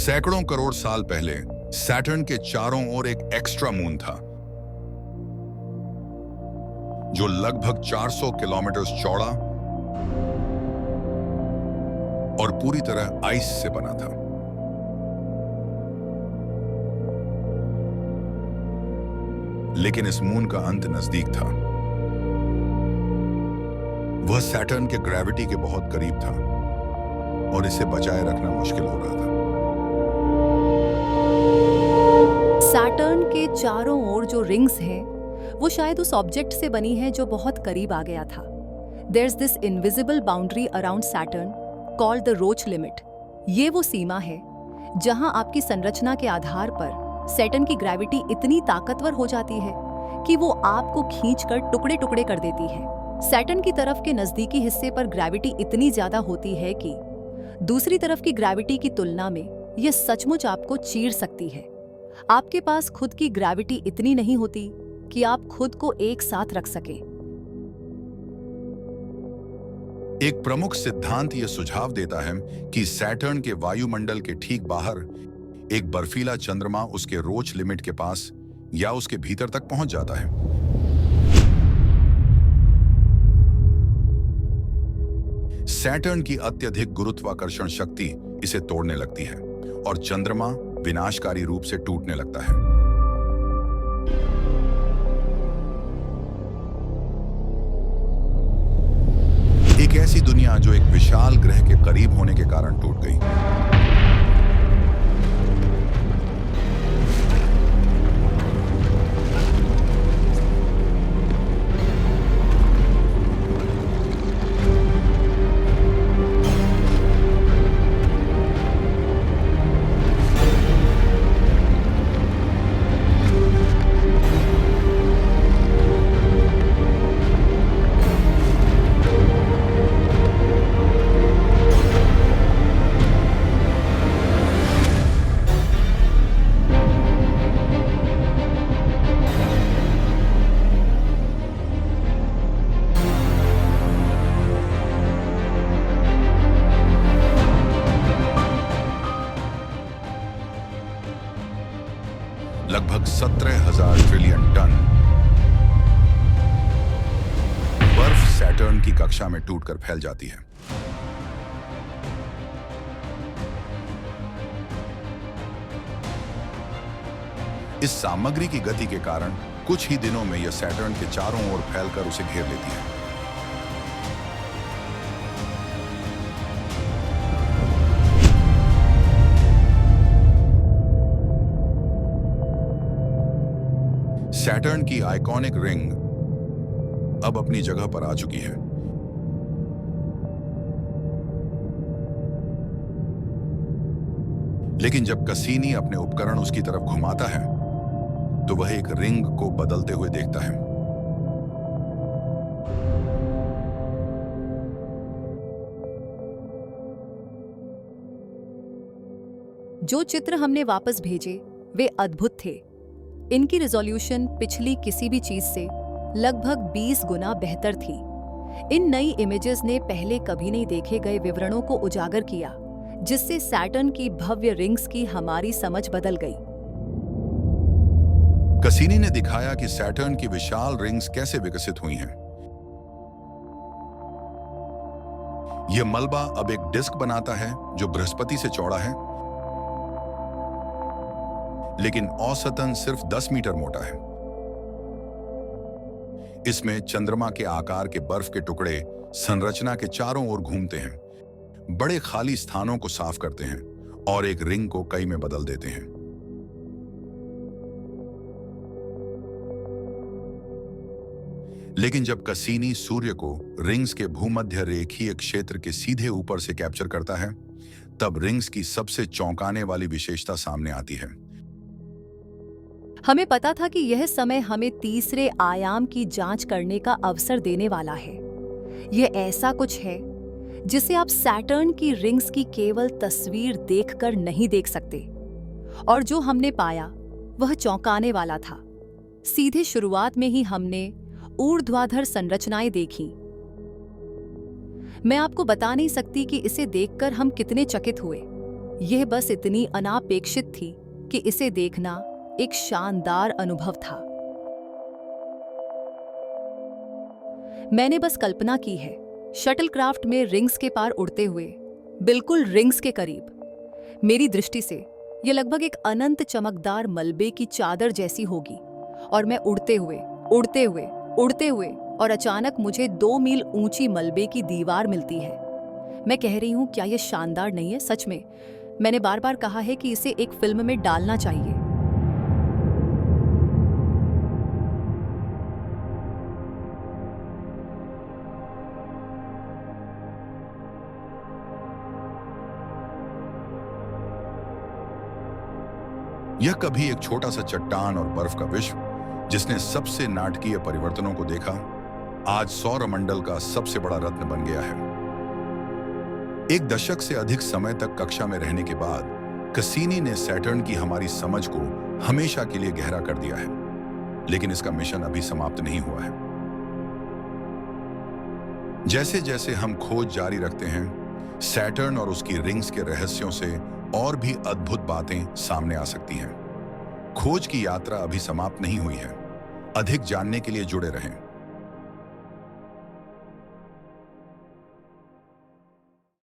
सैकड़ों करोड़ साल पहले सैटर्न के चारों ओर एक एक्स्ट्रा मून था जो लगभग 400 किलोमीटर चौड़ा और पूरी तरह आइस से बना था। लेकिन इस मून का अंत नजदीक था। वह सैटर्न के ग्रेविटी के बहुत करीब था और इसे बचाए रखना मुश्किल हो रहा था। सैटर्न के चारों ओर जो रिंग्स हैं, वो शायद उस ऑब्जेक्ट से बनी है जो बहुत करीब आ गया था। There's this invisible boundary around Saturn called the Roche limit। ये वो सीमा है जहां आपकी संरचना के आधार पर सैटर्न की ग्रेविटी इतनी ताकतवर हो जाती है कि वो आपको खींचकर टुकड़े टुकड़े कर देती है। सैटर्न की तरफ के नजदीकी हिस्से पर ग्रेविटी इतनी ज्यादा होती है कि दूसरी तरफ की ग्रेविटी की तुलना में यह सचमुच आपको चीर सकती है। आपके पास खुद की ग्रेविटी इतनी नहीं होती कि आप खुद को एक साथ रख सके। एक प्रमुख सिद्धांत यह सुझाव देता है कि सैटर्न के वायुमंडल के ठीक बाहर एक बर्फीला चंद्रमा उसके रोच लिमिट के पास या उसके भीतर तक पहुंच जाता है। सैटर्न की अत्यधिक गुरुत्वाकर्षण शक्ति इसे तोड़ने लगती है और चंद्रमा विनाशकारी रूप से टूटने लगता है। एक ऐसी दुनिया जो एक विशाल ग्रह के करीब होने के कारण टूट गई। लगभग 17,000 ट्रिलियन टन बर्फ सैटर्न की कक्षा में टूटकर फैल जाती है। इस सामग्री की गति के कारण कुछ ही दिनों में यह सैटर्न के चारों ओर फैलकर उसे घेर लेती है। सैटर्न की आइकॉनिक रिंग अब अपनी जगह पर आ चुकी है। लेकिन जब कसीनी अपने उपकरण उसकी तरफ घुमाता है तो वह एक रिंग को बदलते हुए देखता है। जो चित्र हमने वापस भेजे वे अद्भुत थे। इनकी रिजोल्यूशन पिछली किसी भी चीज से लगभग 20 गुना बेहतर थी। इन नई इमेजेस ने पहले कभी नहीं देखे गए विवरणों को उजागर किया, जिससे सैटर्न की भव्य रिंग्स की हमारी समझ बदल गई। कसीनी ने दिखाया कि सैटर्न की विशाल रिंग्स कैसे विकसित हुई हैं। यह मलबा अब एक डिस्क बनाता है जो बृहस्पति से चौड़ा है, लेकिन औसतन सिर्फ 10 मीटर मोटा है। इसमें चंद्रमा के आकार के बर्फ के टुकड़े संरचना के चारों ओर घूमते हैं, बड़े खाली स्थानों को साफ करते हैं और एक रिंग को कई में बदल देते हैं। लेकिन जब कसीनी सूर्य को रिंग्स के भूमध्य रेखीय क्षेत्र के सीधे ऊपर से कैप्चर करता है, तब रिंग्स की सबसे चौंकाने वाली विशेषता सामने आती है। हमें पता था कि यह समय हमें तीसरे आयाम की जांच करने का अवसर देने वाला है। यह ऐसा कुछ है जिसे आप सैटर्न की रिंग्स की केवल तस्वीर देखकर नहीं देख सकते, और जो हमने पाया वह चौंकाने वाला था। सीधे शुरुआत में ही हमने ऊर्ध्वाधर संरचनाएं देखी। मैं आपको बता नहीं सकती कि इसे देखकर हम कितने चकित हुए। यह बस इतनी अनापेक्षित थी कि इसे देखना एक शानदार अनुभव था। मैंने बस कल्पना की है, शटलक्राफ्ट में रिंग्स के पार उड़ते हुए, बिल्कुल रिंग्स के करीब। मेरी दृष्टि से यह लगभग एक अनंत चमकदार मलबे की चादर जैसी होगी, और मैं उड़ते हुए उड़ते हुए उड़ते हुए, और अचानक मुझे 2 मील ऊंची मलबे की दीवार मिलती है। मैं कह रही हूं, क्या यह शानदार नहीं है? सच में मैंने बार बार कहा है कि इसे एक फिल्म में डालना चाहिए। यह कभी एक छोटा सा चट्टान और बर्फ का विश्व जिसने सबसे नाटकीय परिवर्तनों को देखा, आज सौरमंडल का सबसे बड़ा रत्न बन गया है। एक दशक से अधिक समय तक कक्षा में रहने के बाद कसीनी ने सैटर्न की हमारी समझ को हमेशा के लिए गहरा कर दिया है, लेकिन इसका मिशन अभी समाप्त नहीं हुआ है। जैसे जैसे हम खोज जारी रखते हैं, सैटर्न और उसकी रिंग्स के रहस्यों से और भी अद्भुत बातें सामने आ सकती हैं। खोज की यात्रा अभी समाप्त नहीं हुई है। अधिक जानने के लिए जुड़े रहें।